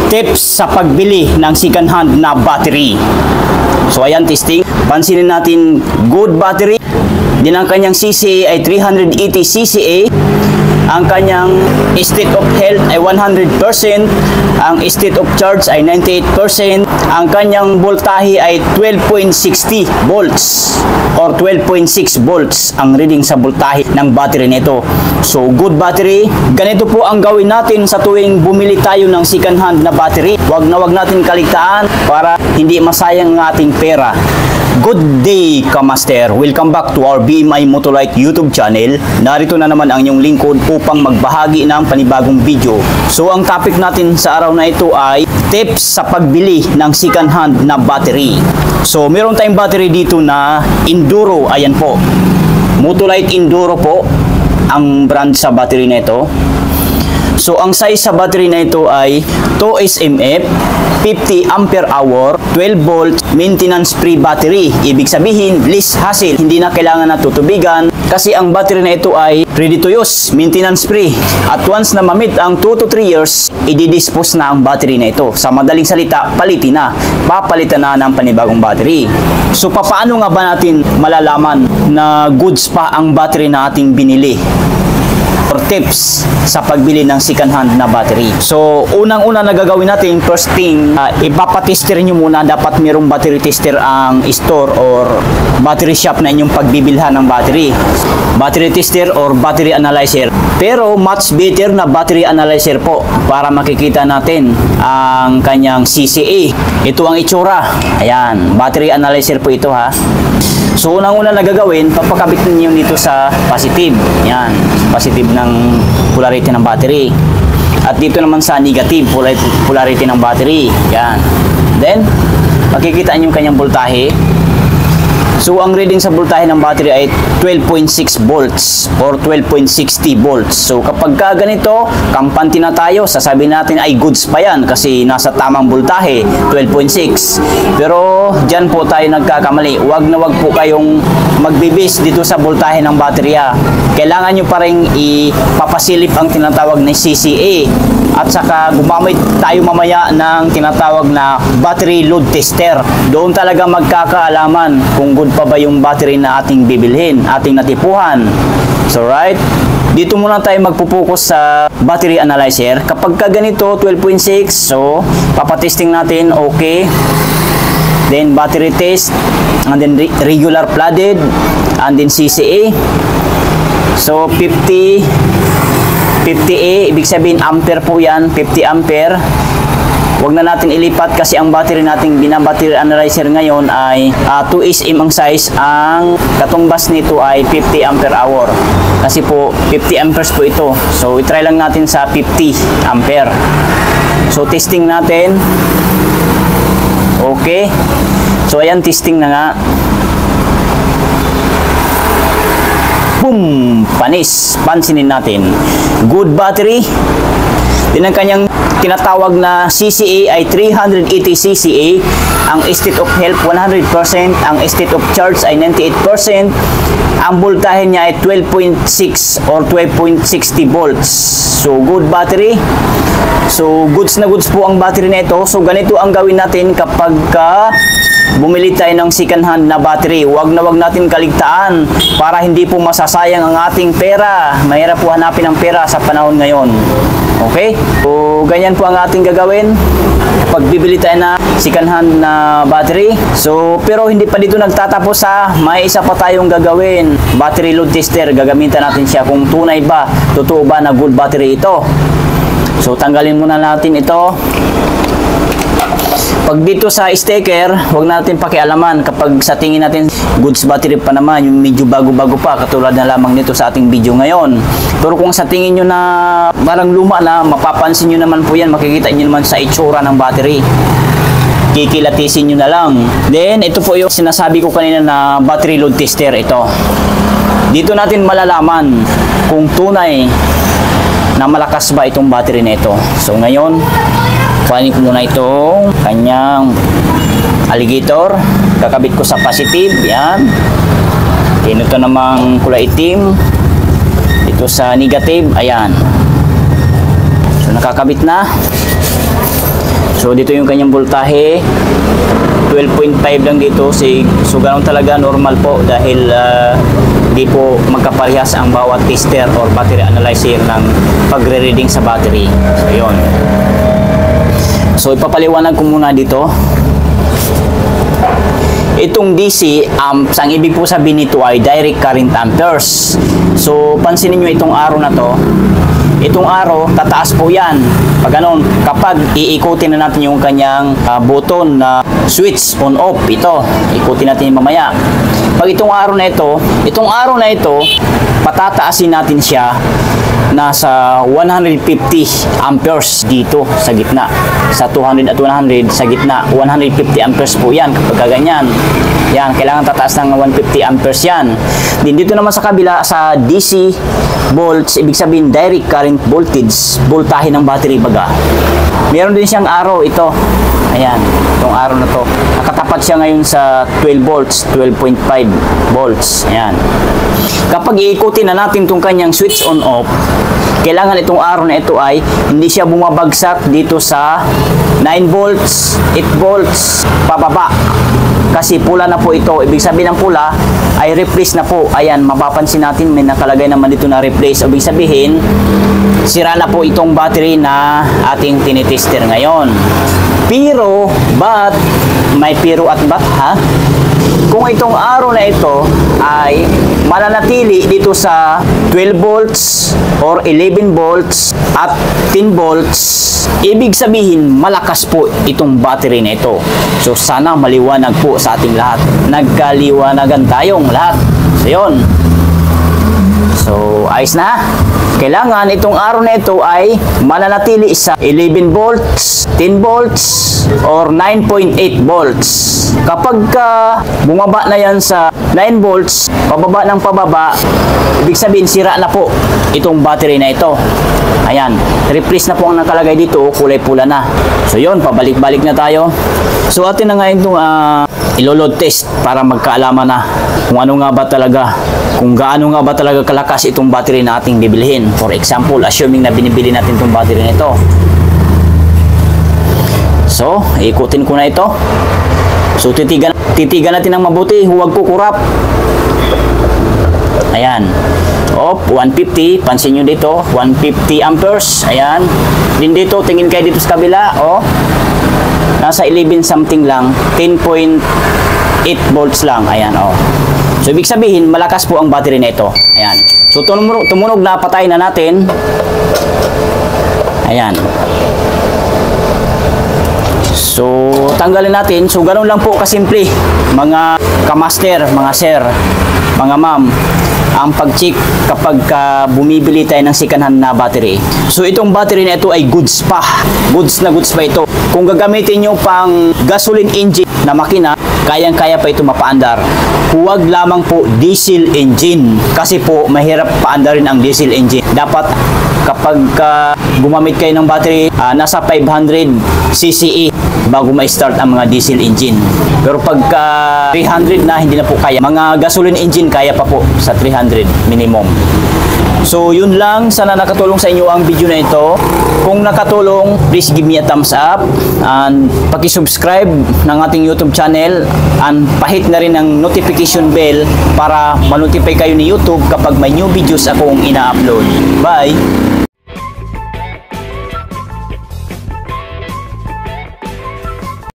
Tips sa pagbili ng second hand na battery. So ayan, testing. Pansinin natin, good battery. Din ang kanyang CCA ay 380 CCA. Ang kanyang state of health ay 100%. Ang state of charge ay 98%. Ang kanyang voltahe ay 12.60 volts or 12.6 volts ang reading sa voltahe ng battery nito. So good battery. Ganito po ang gawin natin sa tuwing bumili tayo ng second hand na battery. Wag natin kaligtaan para hindi masayang ang ating pera. Good day, Kamaster! Welcome back to our BMI Motolite YouTube channel. Narito na naman ang inyong lingkod upang magbahagi ng panibagong video. So ang topic natin sa araw na ito ay tips sa pagbili ng second hand na battery. So meron tayong battery dito na Enduro. Ayan po, Motolite Enduro po ang brand sa battery na ito. So ang size sa battery na ito ay 2 SMF, 50 ampere hour, 12 volt, maintenance free battery. Ibig sabihin, less hassle, hindi na kailangan na tutubigan kasi ang battery na ito ay ready to use, maintenance free. At once na mamit ang 2 to 3 years, i-dispose na ang battery na ito. Sa madaling salita, palitin na. Papalitan na ng panibagong battery. So paano nga ba natin malalaman na goods pa ang battery na ating binili? Or tips sa pagbili ng second hand na battery. So, unang-una na gagawin natin, first thing, ipapatester nyo muna. Dapat mayroong battery tester ang store or battery shop na inyong pagbibilhan ng battery. Battery tester or battery analyzer. Pero, much better na battery analyzer po para makikita natin ang kanyang CCA. Ito ang itsura. Ayan, battery analyzer po ito ha. So, unang-una na gagawin, papakabit niyo dito sa positive. Yan, positive ng polarity ng battery. At dito naman sa negative polarity ng battery. Yan. Then, makikita niyo yung kanyang voltahe. So, ang reading sa voltahe ng battery ay 12.6 volts or 12.60 volts. So, kapag ganito, kampante na tayo, sasabihin natin ay goods pa yan kasi nasa tamang voltahe, 12.6. Pero, dyan po tayo nagkakamali. Wag na wag po kayong magbibis dito sa voltahe ng baterya. Kailangan nyo pa rin ipapasilip ang tinatawag na CCA. At saka gumamit tayo mamaya ng tinatawag na battery load tester. Doon talaga magkakaalaman kung good pa ba yung battery na ating bibilhin, ating natipuhan. So right, dito muna tayo magpupokus sa battery analyzer. Kapag ka ganito, 12.6, so papatesting natin, okay. Then battery test, and then regular flooded, and then CCA. So 50A, ibig sabihin ampere po yan, 50 ampere. Huwag na natin ilipat kasi ang battery nating binabattery analyzer ngayon ay 2 SM ang size. Ang katumbas nito ay 50 ampere hour. Kasi po 50 amperes po ito. So itry lang natin sa 50 ampere. So testing natin. Okay. So ayan, testing na nga. Boom! Panis. Pansinin natin. Good battery. Din ang kanyang tinatawag na CCA ay 380 CCA. Ang state of health 100%. Ang state of charge ay 98%. Ang voltahe niya ay 12.6 or 12.60 volts. So good battery. So goods na goods po ang battery na ito. So ganito ang gawin natin kapag bumili tayo ng second hand na battery. Wag na wag natin kaligtaan para hindi po masasayang ang ating pera. Mahirap po hanapin ang pera sa panahon ngayon. Okay? So ganyan po ang ating gagawin kapag bibili tayo na second hand na battery. So pero hindi pa dito nagtatapos ha. May isa pa tayong gagawin. Battery load tester. Gagamitan natin siya kung tunay ba, totoo ba na good battery ito. So tanggalin muna natin ito. Pag dito sa sticker, huwag natin pakialaman. Kapag sa tingin natin goods battery pa naman, yung medyo bago-bago pa, katulad na lamang nito sa ating video ngayon. Pero kung sa tingin nyo na parang luma na, mapapansin nyo naman po yan, makikita nyo naman sa itsura ng battery. Kikilatisin nyo na lang. Then, ito po yung sinasabi ko kanina na battery load tester. Ito. Dito natin malalaman kung tunay na malakas ba itong battery na ito. So, ngayon, kuhanin ko muna itong kanyang alligator. Kakabit ko sa positive. Yan. Ito namang kulay itim. Ito sa negative. Ayan. So nakakabit na. So dito yung kanyang voltahe, 12.5 lang dito. So ganun talaga, normal po dahil di po magkaparehas ang bawat tester or battery analyzer ng pagre-reading sa battery. So yun. So ipapaliwanag ko muna dito. Itong DC amps, ang ibig po sabihin nito ay direct current amperes. So pansinin nyo itong arrow na to. Itong arrow, tataas po yan. Pag ganun, kapag iikutin na natin yung kanyang button na switch on off, ito, ikutin natin mamaya. Pag itong arrow na ito, patataasin natin siya nasa 150 amperes dito sa gitna. Sa 200 at 100 sa gitna, 150 amperes po yan kapag ganyan. Yan, kailangan tataas ng 150 amperes yan. Din dito naman sa kabila, sa DC volts, ibig sabihin direct current voltage, voltahe ng battery baga. Meron din siyang arrow ito. Ayan, itong arrow na to. Nakatapat siya ngayon sa 12 volts, 12.5 volts. Ayan. Kapag iikutin na natin itong kanyang switch on off, kailangan itong arrow na ito ay hindi siya bumabagsak dito sa 9 volts, 8 volts, pababa. Kasi pula na po ito. Ibig sabihin ng pula ay replace na po. Ayan, mapapansin natin may nakalagay naman dito na replace. Ibig sabihin, sira na po itong battery na ating tinitester ngayon. Pero, may pero at but ha? Kung itong arrow na ito ay mananatili dito sa 12 volts or 11 volts at 10 volts, ibig sabihin malakas po itong battery na ito. So sana maliwanag po sa ating lahat. Nagkaliwanagan tayong lahat. So yun. So ayos na. Kailangan itong arrow na ito ay mananatili sa 11 volts, 10 volts, or 9.8 volts. Kapag bumaba na yan sa 9 volts, pababa ng pababa, ibig sabihin sira na po itong battery na ito. Ayan, replace na po ang nakalagay dito, kulay pula na. So yun, pabalik-balik na tayo. So atin na nga itong ilo-load test para magkaalaman na kung ano nga ba talaga, kung gaano nga ba talaga kalakas itong battery na ating bibilihin. For example, assuming na binibili natin itong battery na ito. So, ikutin ko na ito. So, titigan natin ng mabuti, huwag kukurap. Ayan. Off, 150. Pansin nyo dito, 150 amperes. Ayan. Din dito, tingin kayo dito sa kabila. Oh. Nasa 11 something lang. 10.8 volts lang. Ayan, oh. So, ibig sabihin, malakas po ang battery na ito. Ayan. So, tumunog na, patayin na natin. Ayan. So, tanggalin natin. So, ganun lang po kasimple. Mga kamaster, mga sir, mga ma'am, ang pag-check kapag bumibili tayo ng second-hand na battery. So, itong battery na ito ay goods pa. Goods na goods pa ito. Kung gagamitin nyo pang gasoline engine na makina, kayang-kaya pa ito mapaandar. Huwag lamang po diesel engine. Kasi po, mahirap paandarin ang diesel engine. Dapat kapag gumamit kayo ng battery, nasa 500 CCE bago ma-start ang mga diesel engine. Pero pagka 300 na, hindi na po kaya. Mga gasoline engine, kaya pa po sa 300 minimum. So, yun lang. Sana nakatulong sa inyo ang video na ito. Kung nakatulong, please give me a thumbs up and paki-subscribe ng ating YouTube channel and pahit na rin ang notification bell para ma-notify kayo ni YouTube kapag may new videos akong ina-upload. Bye!